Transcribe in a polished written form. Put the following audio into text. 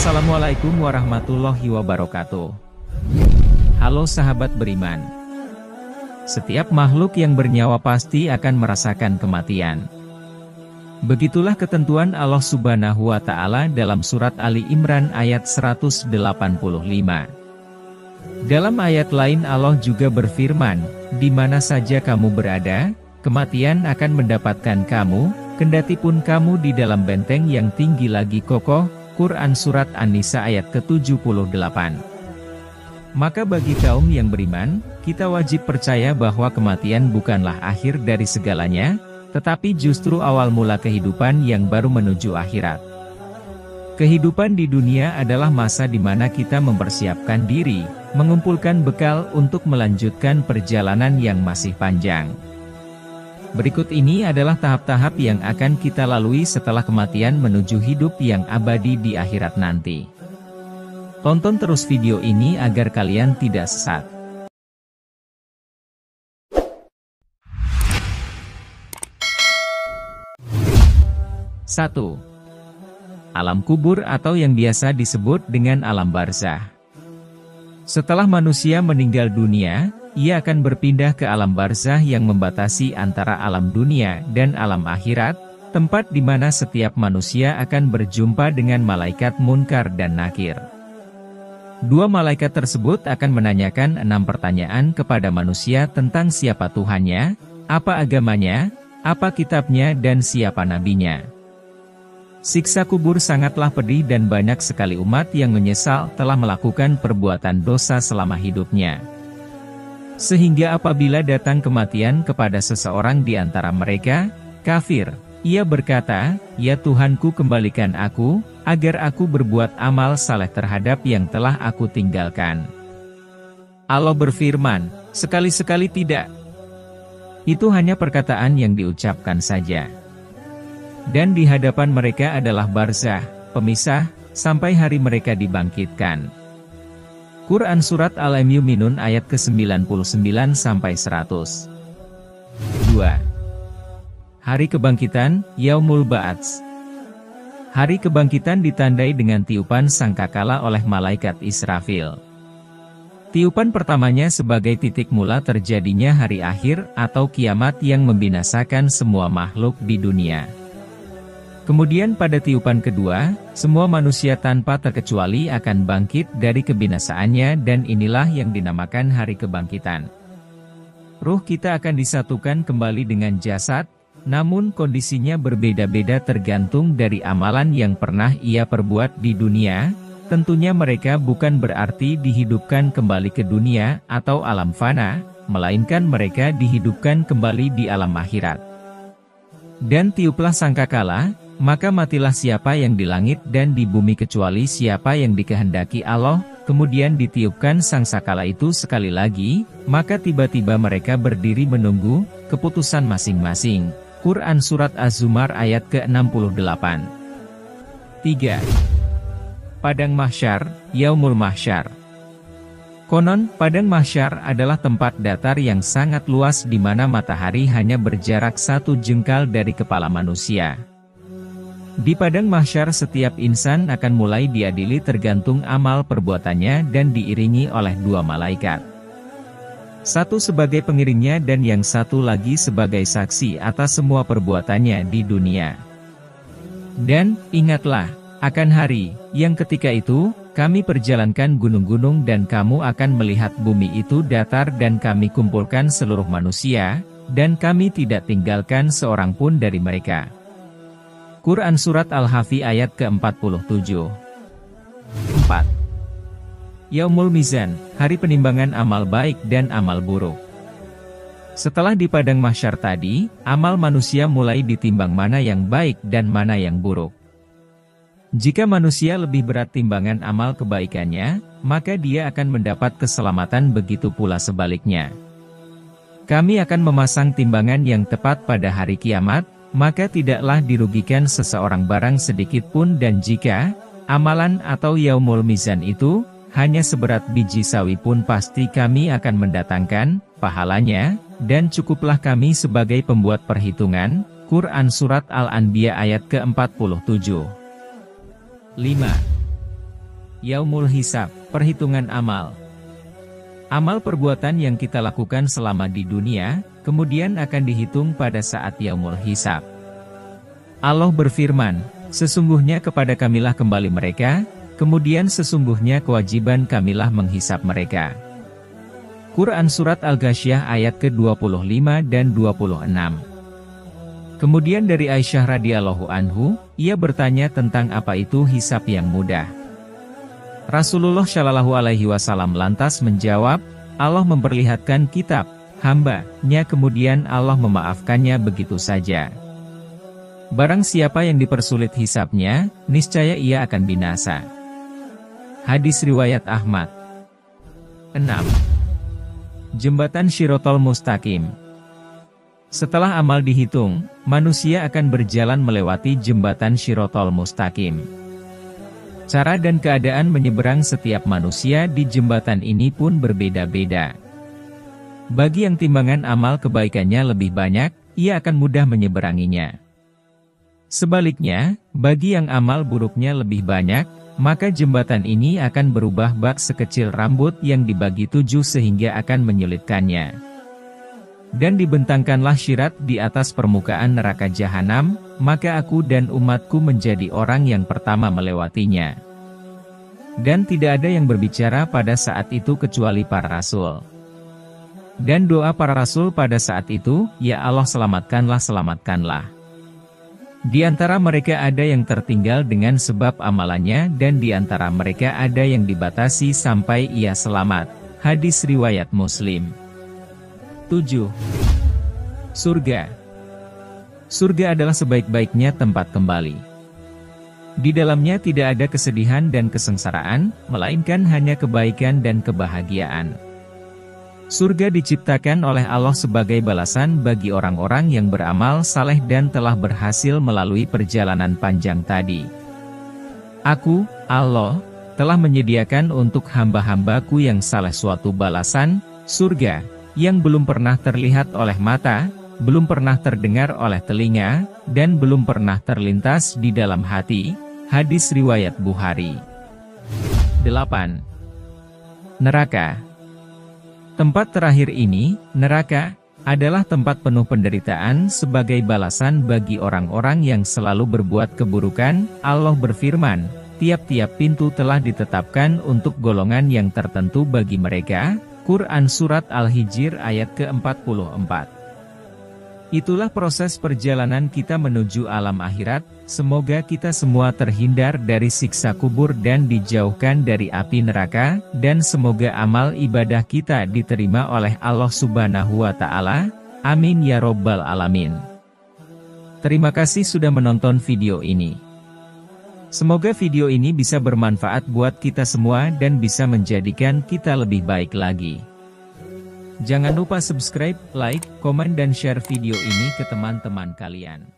Assalamualaikum warahmatullahi wabarakatuh. Halo sahabat beriman. Setiap makhluk yang bernyawa pasti akan merasakan kematian. Begitulah ketentuan Allah Subhanahu wa Ta'ala dalam surat Ali Imran ayat 185. Dalam ayat lain Allah juga berfirman, "Di mana saja kamu berada, kematian akan mendapatkan kamu, kendatipun kamu di dalam benteng yang tinggi lagi kokoh." Quran Surat An-Nisa ayat ke-78. Maka bagi kaum yang beriman, kita wajib percaya bahwa kematian bukanlah akhir dari segalanya, tetapi justru awal mula kehidupan yang baru menuju akhirat. Kehidupan di dunia adalah masa di mana kita mempersiapkan diri, mengumpulkan bekal untuk melanjutkan perjalanan yang masih panjang. Berikut ini adalah tahap-tahap yang akan kita lalui setelah kematian menuju hidup yang abadi di akhirat nanti. Tonton terus video ini agar kalian tidak sesat. 1. Alam kubur atau yang biasa disebut dengan alam barzah. Setelah manusia meninggal dunia, ia akan berpindah ke alam barzah yang membatasi antara alam dunia dan alam akhirat, tempat di mana setiap manusia akan berjumpa dengan malaikat Munkar dan Nakir. Dua malaikat tersebut akan menanyakan 6 pertanyaan kepada manusia tentang siapa Tuhannya, apa agamanya, apa kitabnya dan siapa nabinya. Siksa kubur sangatlah pedih dan banyak sekali umat yang menyesal telah melakukan perbuatan dosa selama hidupnya. Sehingga apabila datang kematian kepada seseorang di antara mereka, kafir, ia berkata, "Ya Tuhanku, kembalikan aku, agar aku berbuat amal saleh terhadap yang telah aku tinggalkan." Allah berfirman, "Sekali-sekali tidak. Itu hanya perkataan yang diucapkan saja." Dan di hadapan mereka adalah barzah, pemisah, sampai hari mereka dibangkitkan. Quran Surat Al-Mu'minun ayat ke-99-100. 2. Hari kebangkitan, Yaumul Ba'ats. Hari kebangkitan ditandai dengan tiupan sangkakala oleh malaikat Israfil. Tiupan pertamanya sebagai titik mula terjadinya hari akhir atau kiamat yang membinasakan semua makhluk di dunia. Kemudian pada tiupan kedua, semua manusia tanpa terkecuali akan bangkit dari kebinasaannya dan inilah yang dinamakan hari kebangkitan. Ruh kita akan disatukan kembali dengan jasad, namun kondisinya berbeda-beda tergantung dari amalan yang pernah ia perbuat di dunia. Tentunya mereka bukan berarti dihidupkan kembali ke dunia atau alam fana, melainkan mereka dihidupkan kembali di alam akhirat. Dan tiuplah sangkakala, maka matilah siapa yang di langit dan di bumi kecuali siapa yang dikehendaki Allah. Kemudian ditiupkan sangkakala itu sekali lagi, maka tiba-tiba mereka berdiri menunggu keputusan masing-masing. Quran Surat Az-Zumar ayat ke-68. 3. Padang Mahsyar, Yaumul Mahsyar. Konon, Padang Mahsyar adalah tempat datar yang sangat luas di mana matahari hanya berjarak 1 jengkal dari kepala manusia. Di Padang Mahsyar setiap insan akan mulai diadili tergantung amal perbuatannya dan diiringi oleh 2 malaikat. Satu sebagai pengiringnya dan yang satu lagi sebagai saksi atas semua perbuatannya di dunia. Dan, ingatlah, akan hari, yang ketika itu, kami perjalankan gunung-gunung dan kamu akan melihat bumi itu datar dan kami kumpulkan seluruh manusia, dan kami tidak tinggalkan seorang pun dari mereka. Quran Surat Al-Hafi ayat ke-47. 4. Yaumul Mizan, hari penimbangan amal baik dan amal buruk. Setelah di Padang Mahsyar tadi, amal manusia mulai ditimbang mana yang baik dan mana yang buruk. Jika manusia lebih berat timbangan amal kebaikannya, maka dia akan mendapat keselamatan, begitu pula sebaliknya. Kami akan memasang timbangan yang tepat pada hari kiamat, maka tidaklah dirugikan seseorang barang sedikit pun dan jika amalan atau yaumul mizan itu hanya seberat biji sawi pun pasti kami akan mendatangkan pahalanya, dan cukuplah kami sebagai pembuat perhitungan. Quran Surat Al-Anbiya ayat ke-47. 5. Yaumul Hisab, perhitungan amal. Amal perbuatan yang kita lakukan selama di dunia, kemudian akan dihitung pada saat Yaumul Hisab. Allah berfirman, sesungguhnya kepada Kamilah kembali mereka, kemudian sesungguhnya kewajiban Kamilah menghisab mereka. Quran Surat Al-Ghasyiyah ayat ke-25 dan 26. Kemudian dari Aisyah radhiyallahu anhu, ia bertanya tentang apa itu hisab yang mudah. Rasulullah Shallallahu Alaihi Wasallam lantas menjawab, Allah memperlihatkan kitab hamba-Nya kemudian Allah memaafkannya begitu saja. Barang siapa yang dipersulit hisabnya, niscaya ia akan binasa. Hadis riwayat Ahmad. 6. Jembatan Shirotol Mustaqim. Setelah amal dihitung, manusia akan berjalan melewati jembatan Shirotol Mustaqim. Cara dan keadaan menyeberang setiap manusia di jembatan ini pun berbeda-beda. Bagi yang timbangan amal kebaikannya lebih banyak, ia akan mudah menyeberanginya. Sebaliknya, bagi yang amal buruknya lebih banyak, maka jembatan ini akan berubah bak sekecil rambut yang dibagi 7 sehingga akan menyulitkannya. Dan dibentangkanlah syirat di atas permukaan neraka jahanam, maka aku dan umatku menjadi orang yang pertama melewatinya. Dan tidak ada yang berbicara pada saat itu kecuali para rasul. Dan doa para rasul pada saat itu, ya Allah selamatkanlah selamatkanlah. Di antara mereka ada yang tertinggal dengan sebab amalannya dan di antara mereka ada yang dibatasi sampai ia selamat. Hadis riwayat Muslim. 7. Surga. Surga adalah sebaik-baiknya tempat kembali. Di dalamnya tidak ada kesedihan dan kesengsaraan, melainkan hanya kebaikan dan kebahagiaan. Surga diciptakan oleh Allah sebagai balasan bagi orang-orang yang beramal saleh dan telah berhasil melalui perjalanan panjang tadi. Aku, Allah, telah menyediakan untuk hamba-hambaku yang saleh suatu balasan, surga, yang belum pernah terlihat oleh mata, belum pernah terdengar oleh telinga, dan belum pernah terlintas di dalam hati. Hadis riwayat Bukhari. 8. Neraka. Tempat terakhir ini, neraka, adalah tempat penuh penderitaan sebagai balasan bagi orang-orang yang selalu berbuat keburukan. Allah berfirman, tiap-tiap pintu telah ditetapkan untuk golongan yang tertentu bagi mereka. Quran Surat Al-Hijr ayat ke-44. Itulah proses perjalanan kita menuju alam akhirat. Semoga kita semua terhindar dari siksa kubur dan dijauhkan dari api neraka, dan semoga amal ibadah kita diterima oleh Allah Subhanahu wa Ta'ala. Amin ya Robbal Alamin. Terima kasih sudah menonton video ini. Semoga video ini bisa bermanfaat buat kita semua dan bisa menjadikan kita lebih baik lagi. Jangan lupa subscribe, like, komen dan share video ini ke teman-teman kalian.